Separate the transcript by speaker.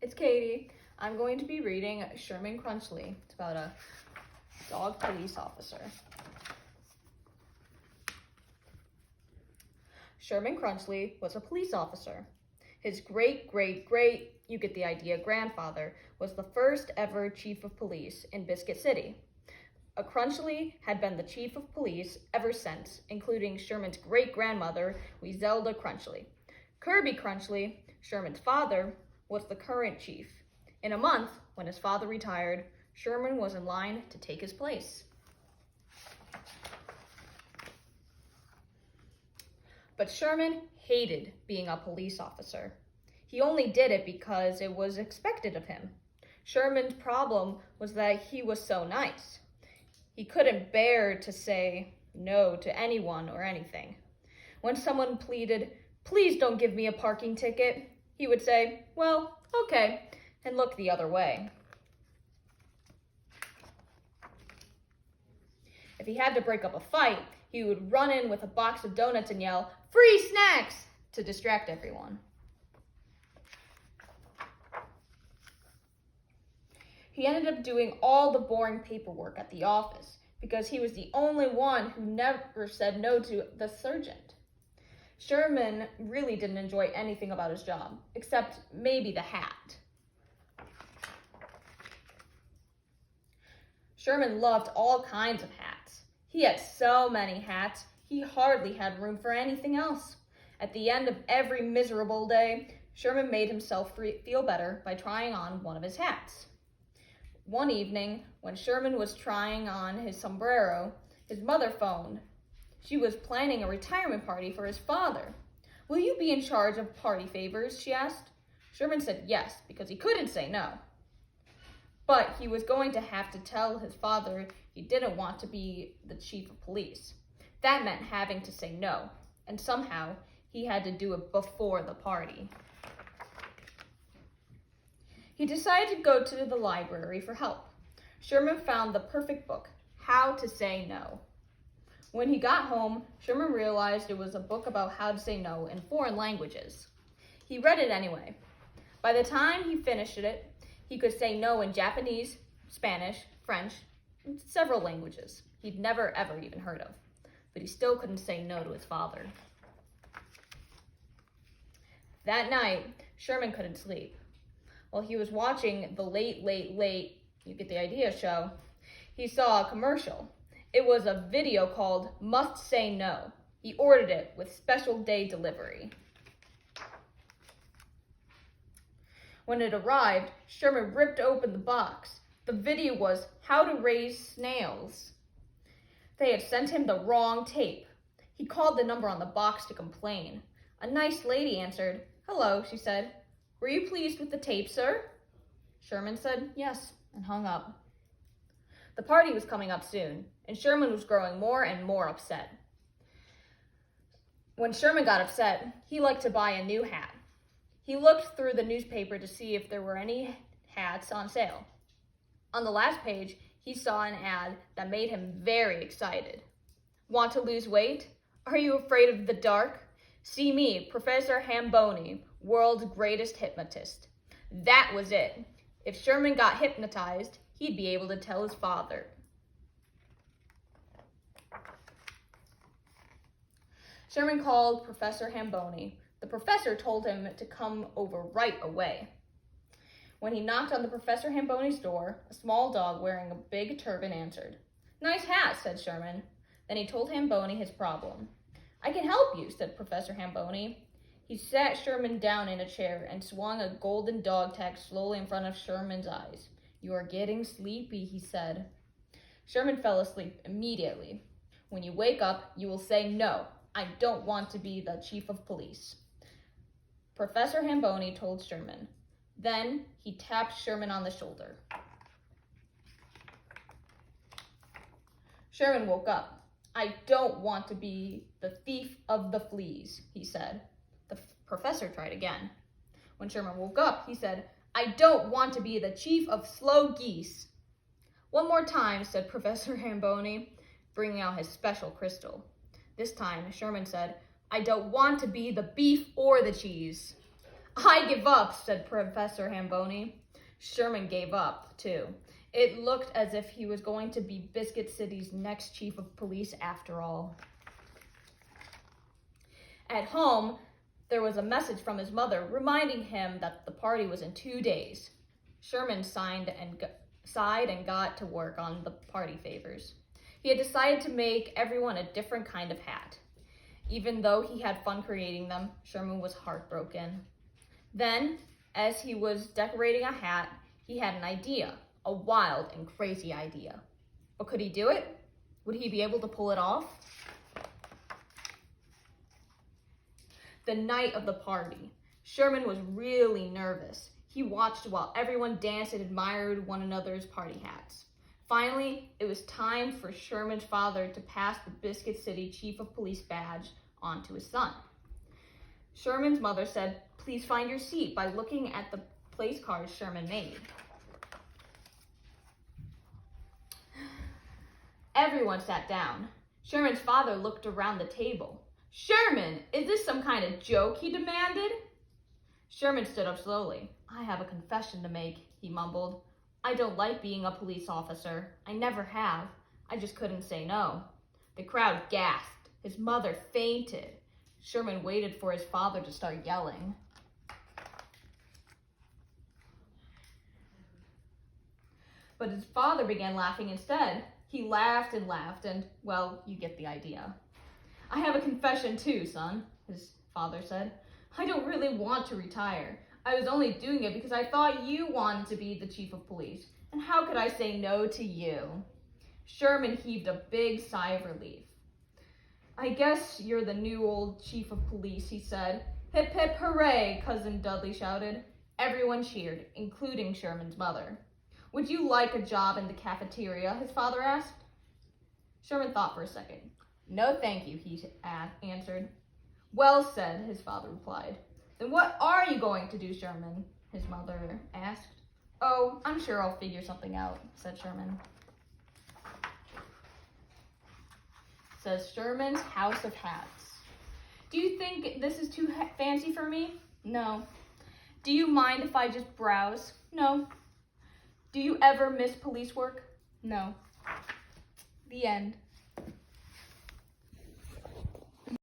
Speaker 1: It's Kady. I'm going to be reading Sherman Chrunchley. It's about a dog police officer. Sherman Chrunchley was a police officer. His great, you get the idea, grandfather was the first ever chief of police in Biscuit City. A Chrunchley had been the chief of police ever since, including Sherman's great-grandmother, Zelda Chrunchley. Kirby Chrunchley, Sherman's father, was the current chief. In a month, when his father retired, Sherman was in line to take his place. But Sherman hated being a police officer. He only did it because it was expected of him. Sherman's problem was that he was so nice. He couldn't bear to say no to anyone or anything. When someone pleaded, "Please don't give me a parking ticket," he would say, "Well, okay," and look the other way. If he had to break up a fight, he would run in with a box of donuts and yell, "Free snacks!" to distract everyone. He ended up doing all the boring paperwork at the office because he was the only one who never said no to the sergeant. Sherman really didn't enjoy anything about his job, except maybe the hat. Sherman loved all kinds of hats. He had so many hats, he hardly had room for anything else. At the end of every miserable day, Sherman made himself feel better by trying on one of his hats. One evening, when Sherman was trying on his sombrero, his mother phoned. She was planning a retirement party for his father. "Will you be in charge of party favors?" she asked. Sherman said yes, because he couldn't say no. But he was going to have to tell his father he didn't want to be the chief of police. That meant having to say no, and somehow he had to do it before the party. He decided to go to the library for help. Sherman found the perfect book, How to Say No. When he got home, Sherman realized it was a book about how to say no in foreign languages. He read it anyway. By the time he finished it, he could say no in Japanese, Spanish, French, and several languages he'd never ever even heard of. But he still couldn't say no to his father. That night, Sherman couldn't sleep. While he was watching the late, you get the idea show, he saw a commercial. It was a video called Must Say No. He ordered it with special day delivery. When it arrived, Sherman ripped open the box. The video was How to Raise Snails. They had sent him the wrong tape. He called the number on the box to complain. A nice lady answered. "Hello," she said. "Were you pleased with the tape, sir?" Sherman said yes and hung up. The party was coming up soon, and Sherman was growing more and more upset. When Sherman got upset, he liked to buy a new hat. He looked through the newspaper to see if there were any hats on sale. On the last page, he saw an ad that made him very excited. "Want to lose weight? Are you afraid of the dark? See me, Professor Hamboni, world's greatest hypnotist." That was it. If Sherman got hypnotized, he'd be able to tell his father. Sherman called Professor Hamboni. The professor told him to come over right away. When he knocked on the Professor Hamboni's door, a small dog wearing a big turban answered. "Nice hat," said Sherman. Then he told Hamboni his problem. "I can help you," said Professor Hamboni. He sat Sherman down in a chair and swung a golden dog tag slowly in front of Sherman's eyes. "You are getting sleepy," he said. Sherman fell asleep immediately. "When you wake up, you will say, 'No, I don't want to be the chief of police.'" Professor Hamboni told Sherman. Then he tapped Sherman on the shoulder. Sherman woke up. "I don't want to be the thief of the fleas," he said. The professor tried again. When Sherman woke up, he said, "I don't want to be the chief of slow geese." "One more time," said Professor Hamboni, bringing out his special crystal. This time, Sherman said, "I don't want to be the beef or the cheese." I give up, said Professor Hamboni. Sherman gave up, too. It looked as if he was going to be Biscuit City's next chief of police after all. At home, there was a message from his mother reminding him that the party was in 2 days. Sherman sighed and got to work on the party favors. He had decided to make everyone a different kind of hat. Even though he had fun creating them, Sherman was heartbroken. Then, as he was decorating a hat, he had an idea, a wild and crazy idea. But could he do it? Would he be able to pull it off? The night of the party, Sherman was really nervous. He watched while everyone danced and admired one another's party hats. Finally, it was time for Sherman's father to pass the Biscuit City Chief of Police badge on to his son. Sherman's mother said, "Please find your seat," by looking at the place cards Sherman made. Everyone sat down. Sherman's father looked around the table. "Sherman, is this some kind of joke?" he demanded. Sherman stood up slowly. "I have a confession to make," he mumbled. "I don't like being a police officer. I never have. I just couldn't say no." The crowd gasped. His mother fainted. Sherman waited for his father to start yelling. But his father began laughing instead. He laughed, and, well, you get the idea. "I have a confession too, son," his father said. "I don't really want to retire. I was only doing it because I thought you wanted to be the chief of police. And how could I say no to you?" Sherman heaved a big sigh of relief. "I guess you're the new old chief of police," he said. "Hip, hip, hooray," Cousin Dudley shouted. Everyone cheered, including Sherman's mother. "Would you like a job in the cafeteria?" his father asked. Sherman thought for a second. "No, thank you," he answered. "Well said," his father replied. "Then what are you going to do, Sherman?" his mother asked. "Oh, I'm sure I'll figure something out," said Sherman. Says Sherman's House of Hats. "Do you think this is too fancy for me?" "No." "Do you mind if I just browse?" "No." "Do you ever miss police work?" "No." The end.